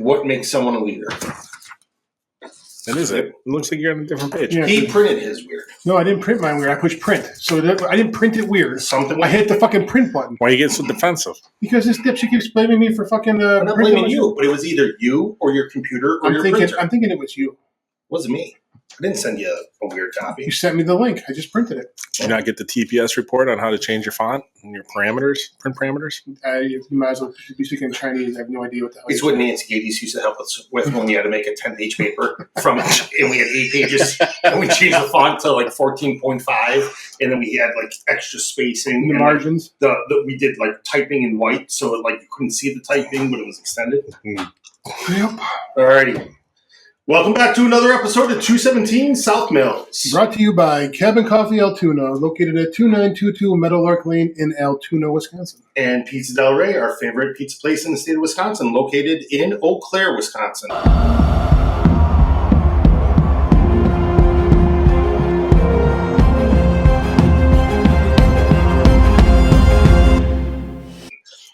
what makes someone a leader. That is it. It looks like you're on a different page. Yeah, he printed his weird. No, I didn't print mine weird. I pushed print. So I didn't print it weird. I hit the fucking print button. Why are you getting so defensive? Because this dipshit keeps blaming me for fucking... I'm not blaming you, but it was either you or your computer or your printer. I'm thinking it was you. It wasn't me. I didn't send you a weird copy. You sent me the link. I just printed it. Did you not get the TPS report on how to change your font and your parameters, print parameters? You might as well be speaking Chinese. I have no idea what the hell. It's what Nancy Gades used to help us with when we had to make a 10-page paper from it, and we had 8 pages, and we changed the font to like 14.5, and then we had like extra spacing. The margins. We did like typing in white, so like you couldn't see the typing, but it was extended. Yep. Alrighty. Welcome back to another episode of 217 South Mills. Brought to you by Cabin Coffee Altoona, located at 2922 Meadowlark Lane in Altoona, Wisconsin. And Pizza Del Rey, our favorite pizza place in the state of Wisconsin, located in Eau Claire, Wisconsin.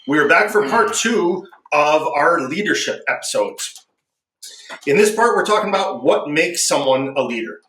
We are back for part 2 of our leadership episodes. In this part, we're talking about what makes someone a leader.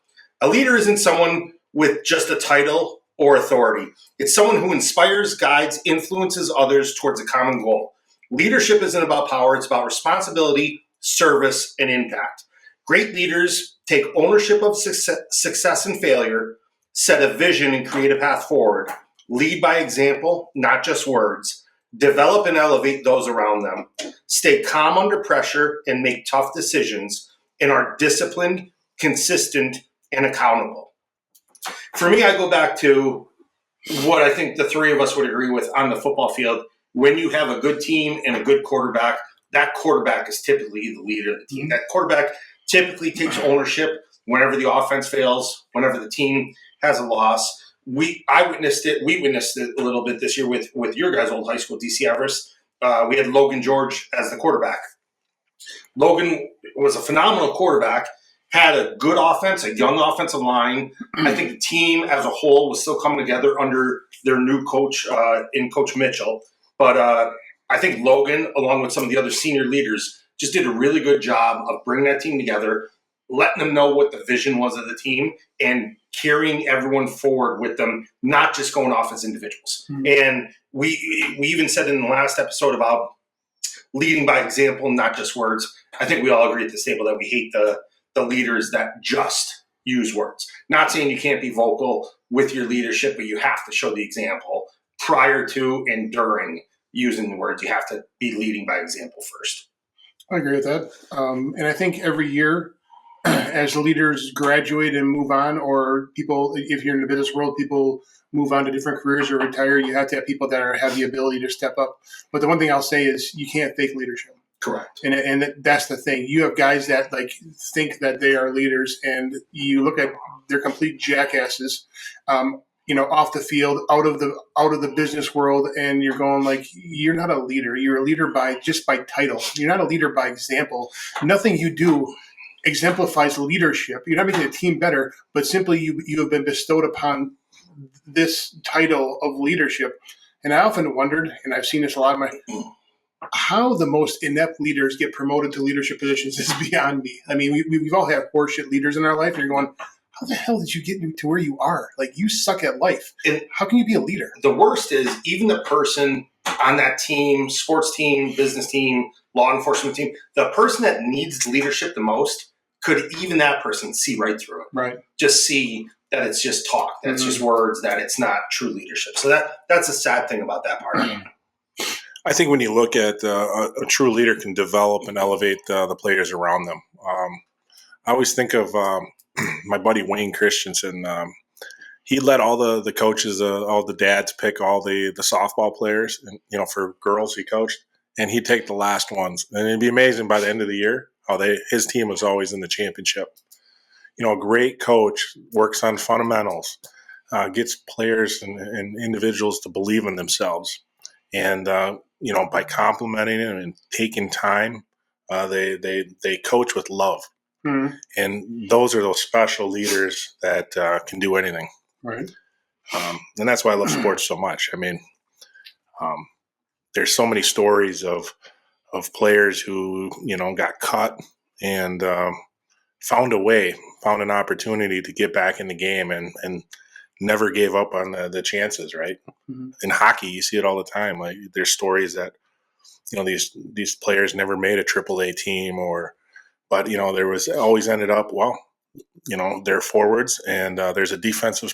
A leader isn't someone with just a title or authority. It's someone who inspires, guides, influences others towards a common goal. Leadership isn't about power. It's about responsibility, service, and impact. Great leaders take ownership of success and failure, set a vision and create a path forward, lead by example, not just words, develop and elevate those around them, stay calm under pressure and make tough decisions, and are disciplined, consistent, and accountable. For me, I go back to what I think the three of us would agree with on the football field. When you have a good team and a good quarterback, that quarterback is typically the leader of the team. That quarterback typically takes ownership whenever the offense fails, whenever the team has a loss. We witnessed it a little bit this year with your guys' old high school, DC Everest. We had Logan George as the quarterback. Logan was a phenomenal quarterback, had a good offense, a young offensive line. I think the team as a whole was still coming together under their new coach in Coach Mitchell. But I think Logan, along with some of the other senior leaders, just did a really good job of bringing that team together, letting them know what the vision was of the team, and carrying everyone forward with them, not just going off as individuals. Mm-hmm. And we even said in the last episode about leading by example, not just words. I think we all agree at this table that we hate the leaders that just use words. Not saying you can't be vocal with your leadership, but you have to show the example prior to and during using the words. You have to be leading by example first. I agree with that. And I think every year, as leaders graduate and move on, or people, if you're in the business world, people move on to different careers or retire, you have to have people that have the ability to step up. But the one thing I'll say is you can't fake leadership. Correct. And that's the thing. You have guys that like think that they are leaders, and you look at they're complete jackasses, off the field, out of the business world, and you're going like, you're not a leader. You're a leader by title. You're not a leader by example. Nothing you do exemplifies leadership. You're not making the team better, but simply you have been bestowed upon this title of leadership. And I often wondered, and I've seen this a lot, how the most inept leaders get promoted to leadership positions is beyond me. I mean, we've all had horseshit leaders in our life, and you're going, how the hell did you get to where you are? Like, you suck at life. And how can you be a leader? The worst is even the person on that team, sports team, business team, law enforcement team, the person that needs leadership the most, could even that person see right through it? Right. Just see that it's just talk, that it's just words, that it's not true leadership. So that's a sad thing about that part. I think when you look at a true leader can develop and elevate the players around them. I always think of my buddy Wayne Christensen. He let all the coaches, all the dads pick all the softball players, and for girls he coached, and he'd take the last ones. And it'd be amazing by the end of the year how his team was always in the championship. A great coach works on fundamentals, gets players and individuals to believe in themselves. And, by complimenting them and taking time, they coach with love. Mm-hmm. And those are those special leaders that can do anything. Right. And that's why I love sports so much. I mean, there's so many stories of of players who, got cut and found an opportunity to get back in the game and never gave up on the chances, right? Mhm. In hockey, you see it all the time. Like there's stories that, these players never made a AAA team but there was always ended up, well, they're forwards and there's a defensive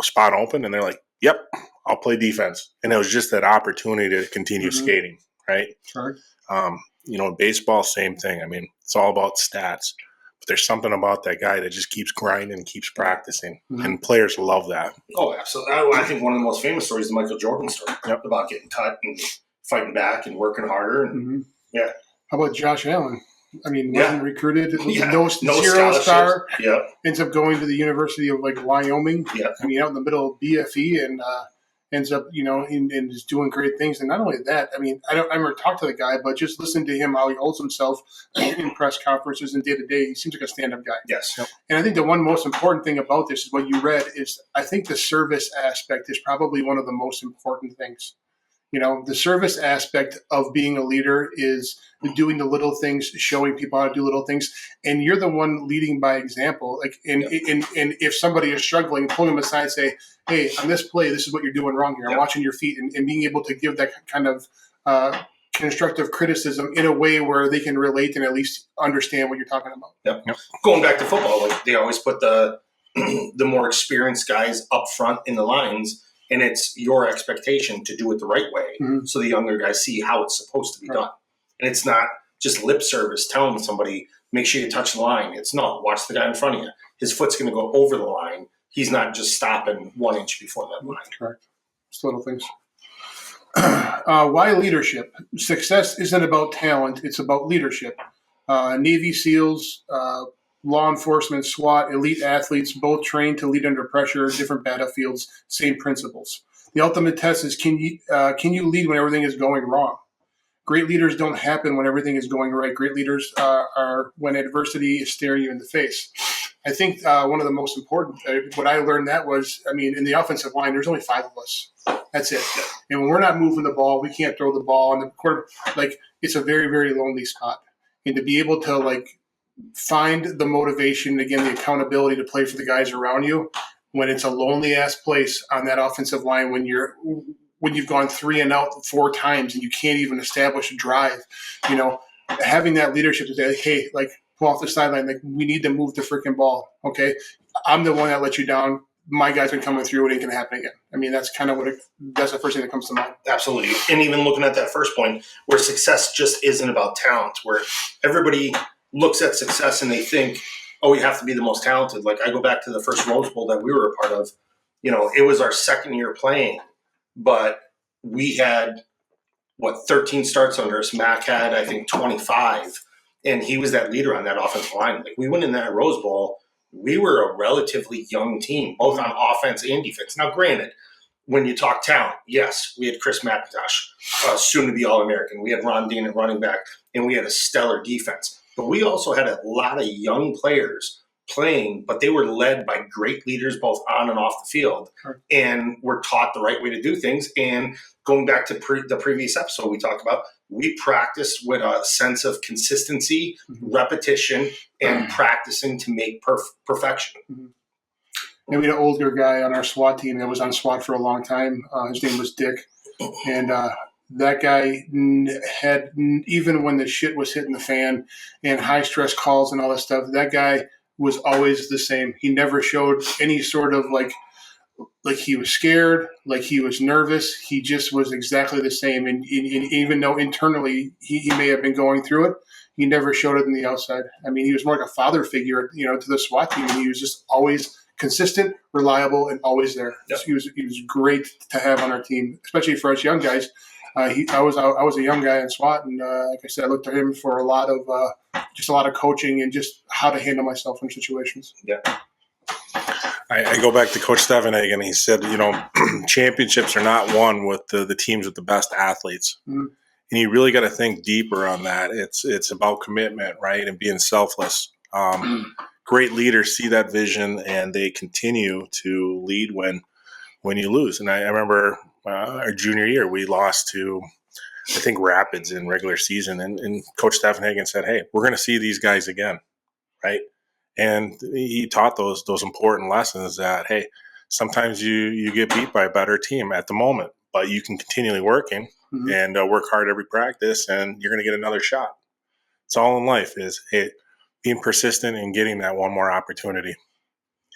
spot open and they're like, yep, I'll play defense. And it was just that opportunity to continue Mhm. skating, right? Right. Baseball, same thing. I mean, it's all about stats, but there's something about that guy that just keeps grinding and keeps practicing, Mhm. and players love that. Oh, absolutely. I think one of the most famous stories is the Michael Jordan story about getting cut and fighting back and working harder. And Mhm. yeah. How about Josh Allen? I mean, wasn't recruited, no zero star, Yeah. ends up going to the University of Wyoming. Yeah. I mean, out in the middle of BFE, and ends up, and is doing great things. And not only that, I mean, I never talked to the guy, but just listen to him, how he holds himself in press conferences and day to day. He seems like a stand-up guy. Yes. Yep. And I think the one most important thing about this is what you read is I think the service aspect is probably one of the most important things. The service aspect of being a leader is doing the little things, showing people how to do little things, and you're the one leading by example. Like, and if somebody is struggling, pull them aside and say, "Hey, on this play, this is what you're doing wrong here. I'm watching your feet," and being able to give that kind of constructive criticism in a way where they can relate and at least understand what you're talking about. Yep. Going back to football, like they always put the the more experienced guys up front in the lines. And it's your expectation to do it the right way, so the younger guys see how it's supposed to be done. And it's not just lip service telling somebody, make sure you touch the line. It's no, watch the guy in front of you. His foot's going to go over the line. He's not just stopping 1 inch before that line. Correct. Just little things. Why leadership? Success isn't about talent. It's about leadership. Navy SEALs, law enforcement, SWAT, elite athletes, both trained to lead under pressure, different battlefields, same principles. The ultimate test is can you lead when everything is going wrong? Great leaders don't happen when everything is going right. Great leaders are when adversity is staring you in the face. I think one of the most important, what I learned that was, I mean, in the offensive line, there's only 5 of us. That's it. And when we're not moving the ball, we can't throw the ball. And the quarter, it's a very, very lonely spot. And to be able to, find the motivation, again, the accountability to play for the guys around you when it's a lonely ass place on that offensive line, when you've gone 3 and out 4 times and you can't even establish a drive, having that leadership to say, hey, pull off the sideline, we need to move the freaking ball. Okay. I'm the one that let you down. My guys are coming through. It ain't going to happen again. I mean, that's kind of that's the first thing that comes to mind. Absolutely. And even looking at that first point where success just isn't about talent, where everybody looks at success and they think, oh, you have to be the most talented. Like I go back to the first Rose Bowl that we were a part of, it was our second year playing, but we had 13 starts under us. Mac had, I think, 25, and he was that leader on that offensive line. Like we went in that Rose Bowl, we were a relatively young team, both on offense and defense. Now, granted, when you talk talent, yes, we had Chris McIntosh, soon to be All-American. We had Ron Dean at running back, and we had a stellar defense. But we also had a lot of young players playing, but they were led by great leaders both on and off the field, and were taught the right way to do things. And going back to the previous episode we talked about, we practiced with a sense of consistency, repetition, and practicing to make perfection. And we had an older guy on our SWAT team that was on SWAT for a long time. His name was Dick. And that guy had, even when the shit was hitting the fan and high stress calls and all that stuff, that guy was always the same. He never showed any sort of like he was scared, like he was nervous. He just was exactly the same. And even though internally he may have been going through it, he never showed it on the outside. I mean, he was more like a father figure, to the SWAT team. And he was just always consistent, reliable, and always there. Yep. He was great to have on our team, especially for us young guys. I was a young guy in SWAT, and like I said, I looked to him for a lot of coaching and just how to handle myself in situations. Yeah. I go back to Coach Stevenig, and he said, championships are not won with the teams with the best athletes. Mm-hmm. And you really got to think deeper on that. It's about commitment, right, and being selfless. Great leaders see that vision, and they continue to lead when you lose. And I remember our junior year, we lost to I think, Rapids in regular season. And Coach Steffenhagen said, hey, we're going to see these guys again, right? And he taught those important lessons that, hey, sometimes you get beat by a better team at the moment, but you can continually working and work hard every practice, and you're going to get another shot. It's all in life is, hey, being persistent and getting that one more opportunity.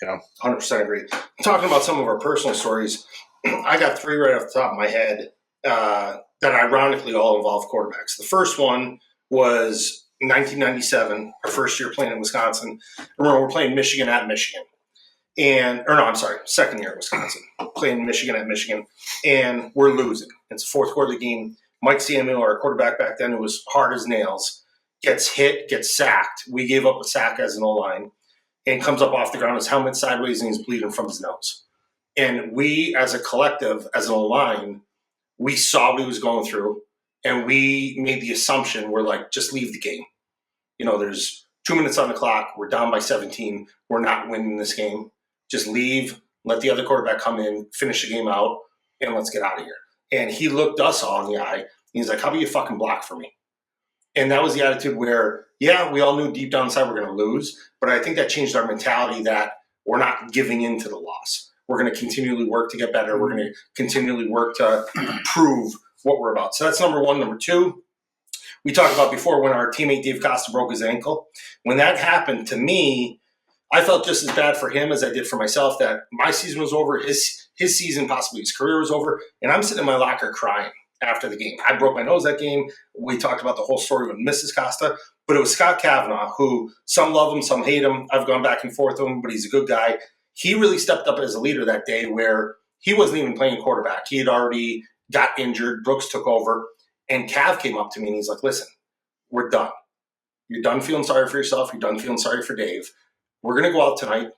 100% agree. Talking about some of our personal stories, I got 3 right off the top of my head that ironically all involve quarterbacks. The first one was 1997, our first year playing in Wisconsin. Remember, we're playing Michigan at Michigan. Second year at Wisconsin, playing Michigan at Michigan, and we're losing. It's a fourth quarter of the game. Mike Samuel, our quarterback back then, who was hard as nails, gets hit, gets sacked. We gave up a sack as an O-line, and comes up off the ground, his helmet sideways, and he's bleeding from his nose. And we, as a collective, as an O-line, we saw what he was going through, and we made the assumption, we're like, just leave the game. There's 2 minutes on the clock. We're down by 17. We're not winning this game. Just leave, let the other quarterback come in, finish the game out, and let's get out of here. And he looked us all in the eye. He's like, how about you fucking block for me? And that was the attitude where, yeah, we all knew deep down inside we're going to lose, but I think that changed our mentality that we're not giving in to the loss. We're going to continually work to get better. We're going to continually work to prove what we're about. So that's number one. Number two, we talked about before when our teammate Dave Costa broke his ankle. When that happened to me, I felt just as bad for him as I did for myself, that my season was over, his season, possibly his career was over, and I'm sitting in my locker crying after the game. I broke my nose that game. We talked about the whole story with Mrs. Costa, but it was Scott Kavanaugh, who some love him, some hate him. I've gone back and forth with him, but he's a good guy. He really stepped up as a leader that day where he wasn't even playing quarterback. He had already got injured. Brooks took over, and Cav came up to me, and he's like, listen, we're done. You're done feeling sorry for yourself. You're done feeling sorry for Dave. We're going to go out tonight.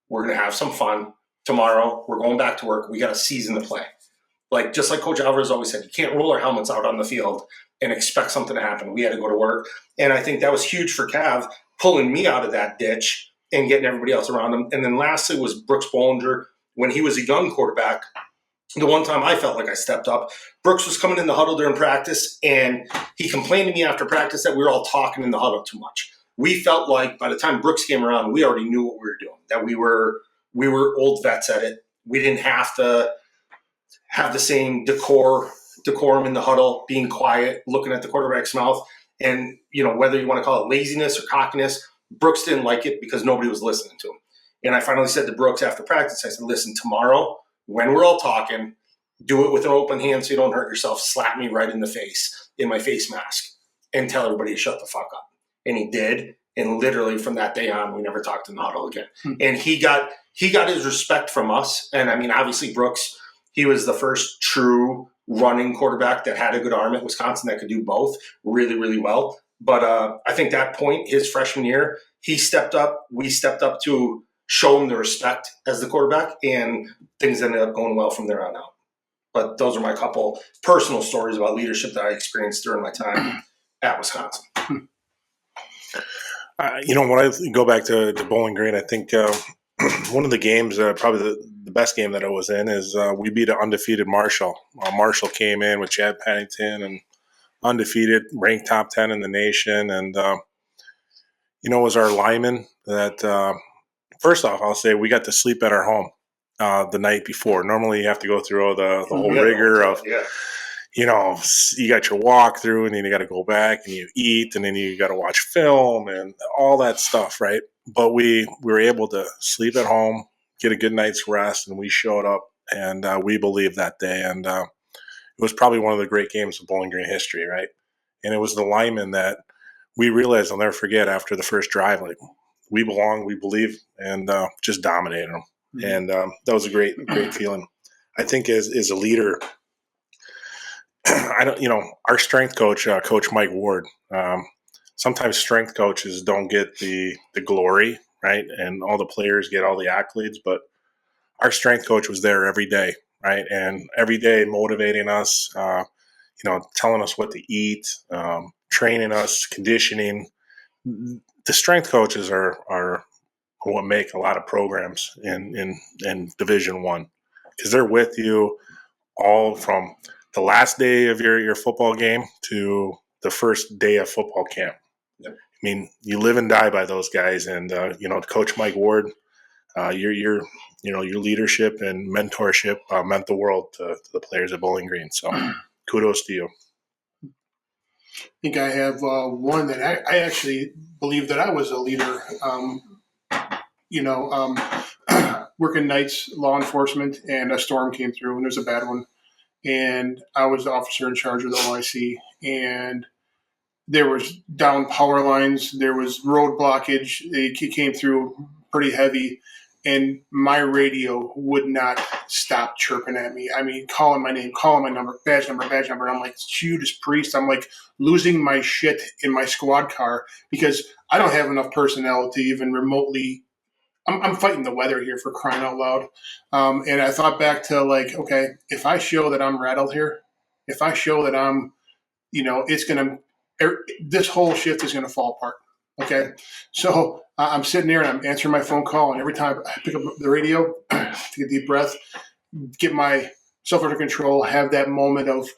We're going to have some fun. Tomorrow, we're going back to work. We got a season to play. Just like Coach Alvarez always said, you can't roll our helmets out on the field and expect something to happen. We had to go to work. And I think that was huge for Cav, pulling me out of that ditch and getting everybody else around him. And then lastly was Brooks Bollinger. When he was a young quarterback, the one time I felt like I stepped up, Brooks was coming in the huddle during practice, and he complained to me after practice that we were all talking in the huddle too much. We felt like by the time Brooks came around, we already knew what we were doing, that we were old vets at it. We didn't have to have the same decorum in the huddle, being quiet, looking at the quarterback's mouth. And, whether you want to call it laziness or cockiness, Brooks didn't like it because nobody was listening to him. And I finally said to Brooks after practice, I said, listen, tomorrow, when we're all talking, do it with an open hand so you don't hurt yourself. Slap me right in the face, in my face mask, and tell everybody to shut the fuck up. And he did. And literally from that day on, we never talked in the huddle again. And he got his respect from us. And I mean, obviously Brooks, he was the first true running quarterback that had a good arm at Wisconsin that could do both really, really well. But I think that point, his freshman year, he stepped up. We stepped up to show him the respect as the quarterback, and things ended up going well from there on out. But those are my couple personal stories about leadership that I experienced during my time at Wisconsin. When I go back to Bowling Green, I think one of the games, probably the best game that I was in, is we beat an undefeated Marshall. Marshall came in with Chad Pennington and undefeated, ranked top 10 in the nation. And, it was our lineman that, first off, I'll say we got to sleep at our home the night before. Normally you have to go through all the whole rigor of, you got your walkthrough, and then you got to go back and you eat, and then you got to watch film and all that stuff, right? But we were able to sleep at home, get a good night's rest, and we showed up, and we believed that day. And it was probably one of the great games of Bowling Green history, right? And it was the lineman that we realized, I'll never forget, after the first drive, like, we belong, we believe, and just dominated them. Mm-hmm. And that was a great feeling. I think as a leader, our strength coach, Coach Mike Ward, sometimes strength coaches don't get the glory, right? And all the players get all the accolades, but our strength coach was there every day, right? And every day motivating us, telling us what to eat, training us, conditioning. The strength coaches are what make a lot of programs in Division I, because they're with you all from the last day of your football game to the first day of football camp. Yep. I mean, you live and die by those guys. And, Coach Mike Ward, your leadership and mentorship meant the world to the players at Bowling Green. So kudos to you. I think I have one that I actually believe that I was a leader. Working nights, law enforcement, and a storm came through, and there's a bad one. And I was the officer in charge of the OIC, and there was down power lines, there was road blockage. It came through pretty heavy, and my radio would not stop chirping at me. I mean, calling my name, calling my number, badge number. I'm like, Judas Priest. I'm like losing my shit in my squad car because I don't have enough personnel to even remotely. I'm fighting the weather here, for crying out loud. And I thought back to like, okay, if I show that I'm rattled here, if I show that I'm, it's going to, this whole shift is going to fall apart. Okay. So I'm sitting there and I'm answering my phone call. And every time I pick up the radio, take a deep breath, get myself under control, have that moment of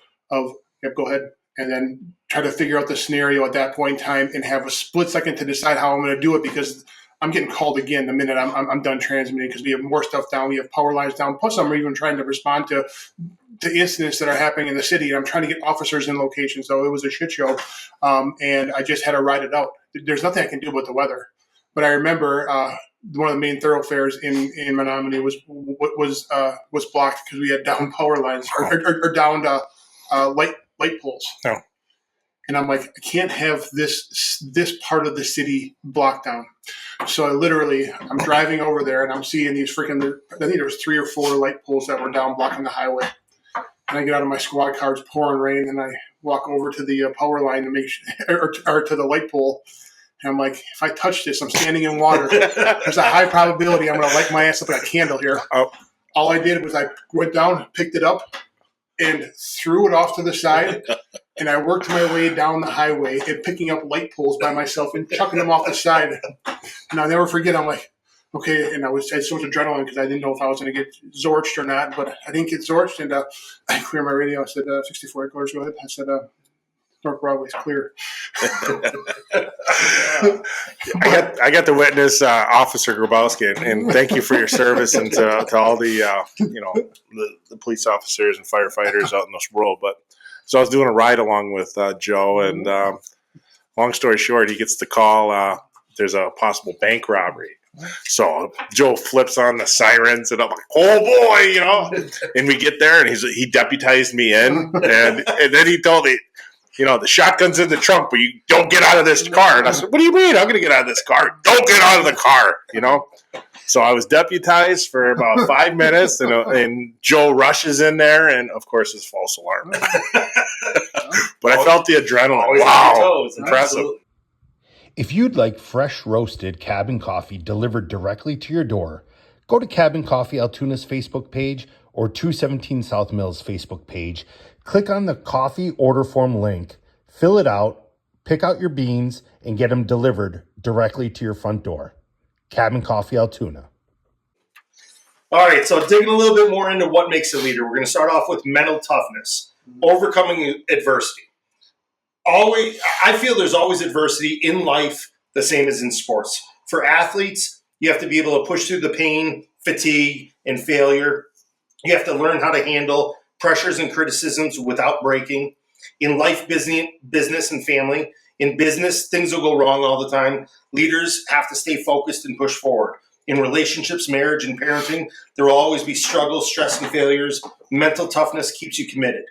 yep, go ahead. And then try to figure out the scenario at that point in time and have a split second to decide how I'm going to do it, because I'm getting called again the minute I'm done transmitting, because we have more stuff down. We have power lines down. Plus, I'm even trying to respond to incidents that are happening in the city. And I'm trying to get officers in locations. So it was a shit show. And I just had to ride it out. There's nothing I can do about the weather. But I remember one of the main thoroughfares in Menominee was blocked because we had down power lines or down light poles. Oh. And I'm like, I can't have this part of the city blocked down. So I'm driving over there and I'm seeing these I think there was 3 or 4 light poles that were down blocking the highway. And I get out of my squad car, it's pouring rain, and I walk over to the power line to make sure, or to the light pole. And I'm like, if I touch this, I'm standing in water. There's a high probability I'm going to light my ass up like a candle here. Oh. All I did was I went down, picked it up, and threw it off to the side. And I worked my way down the highway and picking up light poles by myself and chucking them off the side. And I'll never forget, I'm like, okay. And I had so much adrenaline because I didn't know if I was going to get zorched or not. But I didn't get zorched. And I cleared my radio. I said, 64 headquarters, go ahead. I said, North Broadway's clear. I got to witness Officer Grabowski, and thank you for your service, and to all the the police officers and firefighters out in this world. But so I was doing a ride along with Joe, and long story short, he gets the call. There's a possible bank robbery. So Joe flips on the sirens, and I'm like, "Oh boy!" And we get there, and he deputized me in, and then he told me, the shotgun's in the trunk, but you don't get out of this car. And I said, what do you mean? I'm going to get out of this car. Don't get out of the car, So I was deputized for about 5 minutes, and Joe rushes in there, and, of course, his false alarm. But I felt the adrenaline. Wow. Impressive. Absolutely. If you'd like fresh roasted cabin coffee delivered directly to your door, go to Cabin Coffee Altoona's Facebook page or 217 South Mills Facebook page. Click on the coffee order form link, fill it out, pick out your beans, and get them delivered directly to your front door. Cabin Coffee Altoona. All right, so digging a little bit more into what makes a leader, we're going to start off with mental toughness, overcoming adversity. I feel there's always adversity in life, the same as in sports. For athletes, you have to be able to push through the pain, fatigue, and failure. You have to learn how to handle pressures and criticisms without breaking. In life, business and family. In business, things will go wrong all the time. Leaders have to stay focused and push forward. In relationships, marriage, and parenting, there will always be struggles, stress, and failures. Mental toughness keeps you committed.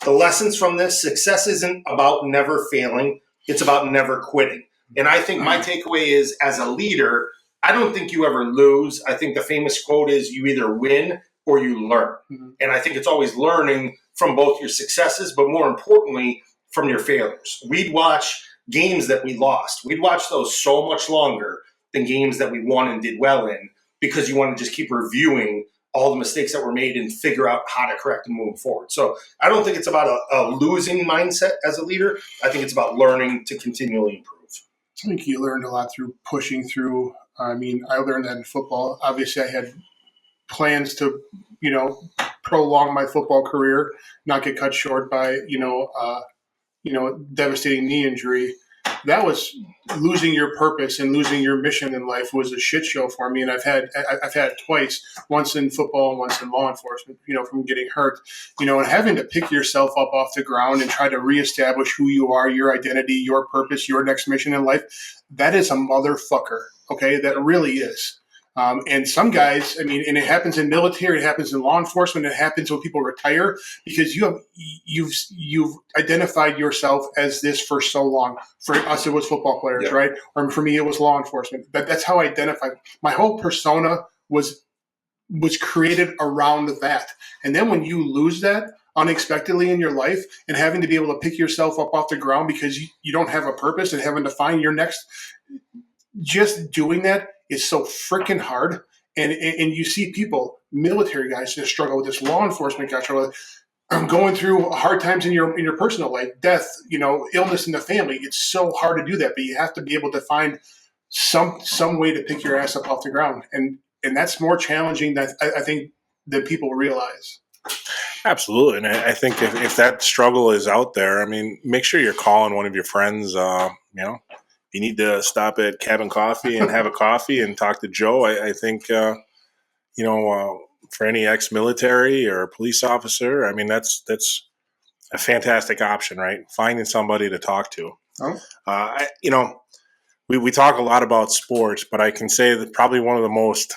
The lessons from this: success isn't about never failing. It's about never quitting. And I think my takeaway is, as a leader, I don't think you ever lose. I think the famous quote is, you either win or you learn. Mm-hmm. And I think it's always learning from both your successes, but more importantly, from your failures. We'd watch games that we lost. We'd watch those so much longer than games that we won and did well in, because you want to just keep reviewing all the mistakes that were made and figure out how to correct and move forward. So I don't think it's about a losing mindset as a leader. I think it's about learning to continually improve. I think you learned a lot through pushing through. I mean, I learned that in football. Obviously, I had plans to, prolong my football career, not get cut short by, devastating knee injury. That was losing your purpose and losing your mission in life was a shit show for me. And I've had it twice, once in football and once in law enforcement, from getting hurt, and having to pick yourself up off the ground and try to reestablish who you are, your identity, your purpose, your next mission in life. That is a motherfucker. Okay. That really is. And some guys, and it happens in military, it happens in law enforcement, it happens when people retire because you've identified yourself as this for so long. For us, it was football players, right? Or for me, it was law enforcement. That's how I identified. My whole persona was created around that. And then when you lose that unexpectedly in your life and having to be able to pick yourself up off the ground because you don't have a purpose and having to find your next, just doing that is so freaking hard. And you see people, military guys, just struggle with this. Law enforcement guys struggle with going through hard times in your personal life, death, illness in the family. It's so hard to do that, but you have to be able to find some way to pick your ass up off the ground. And that's more challenging than I think that people realize. Absolutely. And I think if that struggle is out there, make sure you're calling one of your friends, you need to stop at Cabin Coffee and have a coffee and talk to Joe. I think, for any ex-military or police officer, that's a fantastic option, right? Finding somebody to talk to. Oh. We talk a lot about sports, but I can say that probably one of the most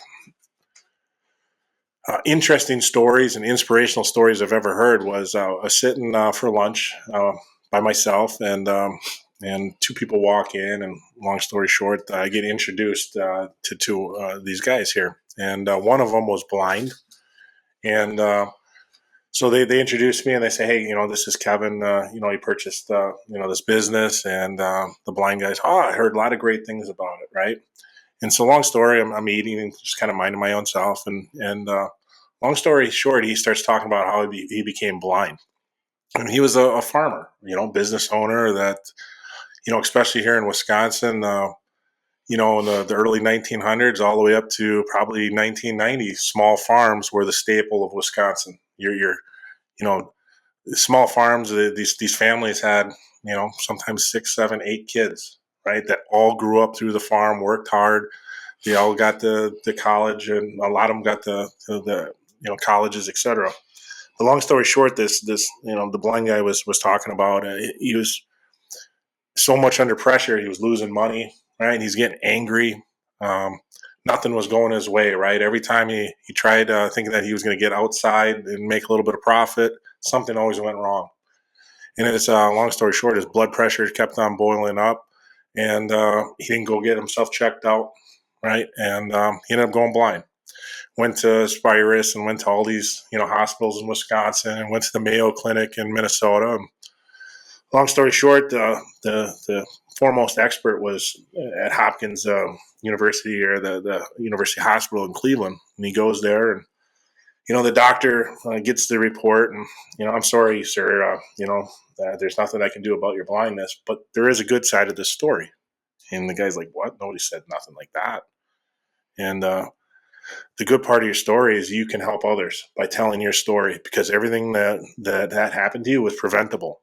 interesting stories and inspirational stories I've ever heard was I was sitting for lunch by myself, and two people walk in, and long story short, I get introduced to these guys here, and one of them was blind, and so they introduced me, and they say, hey, this is Kevin, he purchased this business, and the blind guy's, I heard a lot of great things about it, right? And so long story, I'm eating and just kind of minding my own self, and long story short, he starts talking about how he became blind, and he was a farmer, business owner that, especially here in Wisconsin, in the early 1900s all the way up to probably 1990, small farms were the staple of Wisconsin. Your small farms, these families had, sometimes 6, 7, 8 kids, right? That all grew up through the farm, worked hard. They all got to college, and a lot of them got the colleges, etc. The long story short, this the blind guy was talking about, he was so much under pressure. He was losing money, right? And he's getting angry. Nothing was going his way, right? Every time he tried thinking that he was going to get outside and make a little bit of profit, something always went wrong. And it's long story short, his blood pressure kept on boiling up, and he didn't go get himself checked out, right? And he ended up going blind. Went to Spirus and went to all these hospitals in Wisconsin, and went to the Mayo Clinic in Minnesota. And long story short, the foremost expert was at Hopkins University, or the University Hospital in Cleveland. And he goes there, and the doctor gets the report, and I'm sorry, sir, there's nothing I can do about your blindness, but there is a good side of this story. And the guy's like, what? Nobody said nothing like that. And the good part of your story is you can help others by telling your story, because everything that happened to you was preventable.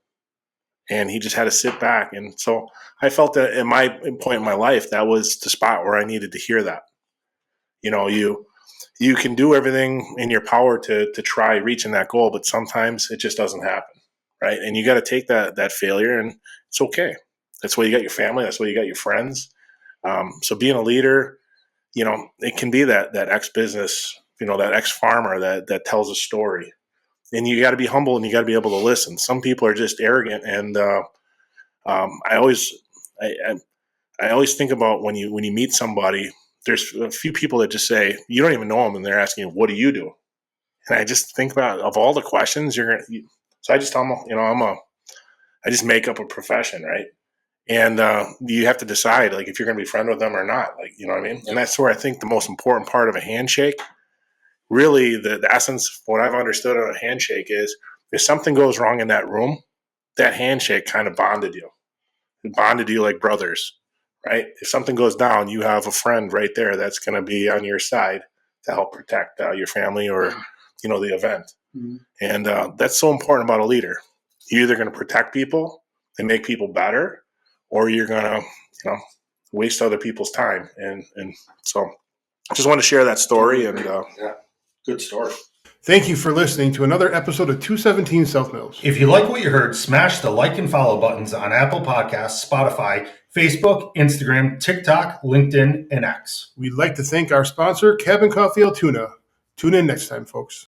And he just had to sit back. And so I felt that at my point in my life, that was the spot where I needed to hear that. You can do everything in your power to try reaching that goal, but sometimes it just doesn't happen, right? And you got to take that failure, and it's okay. That's why you got your family. That's why you got your friends. So being a leader, it can be that ex-business, that ex-farmer that tells a story. And you got to be humble, and you got to be able to listen. Some people are just arrogant, and I always think about when you meet somebody. There's a few people that just say you don't even know them, and they're asking you, "What do you do?" And I just think about, of all the questions so I just tell them, I just make up a profession, right? And you have to decide, like, if you're going to be friend with them or not, like, you know what I mean? And that's where I think the most important part of a handshake, really the essence of what I've understood of a handshake is, if something goes wrong in that room, that handshake kind of bonded you. It bonded you like brothers, right? If something goes down, you have a friend right there that's going to be on your side to help protect your family or, the event. Mm-hmm. And that's so important about a leader. You're either going to protect people and make people better, or you're going to, waste other people's time. And so I just want to share that story. And Yeah, good story. Thank you for listening to another episode of 217 South Mills. If you like what you heard, smash the like and follow buttons on Apple Podcasts, Spotify, Facebook, Instagram, TikTok, LinkedIn, and X. We'd like to thank our sponsor, Cabin Coffee Altoona. Tune in next time, folks.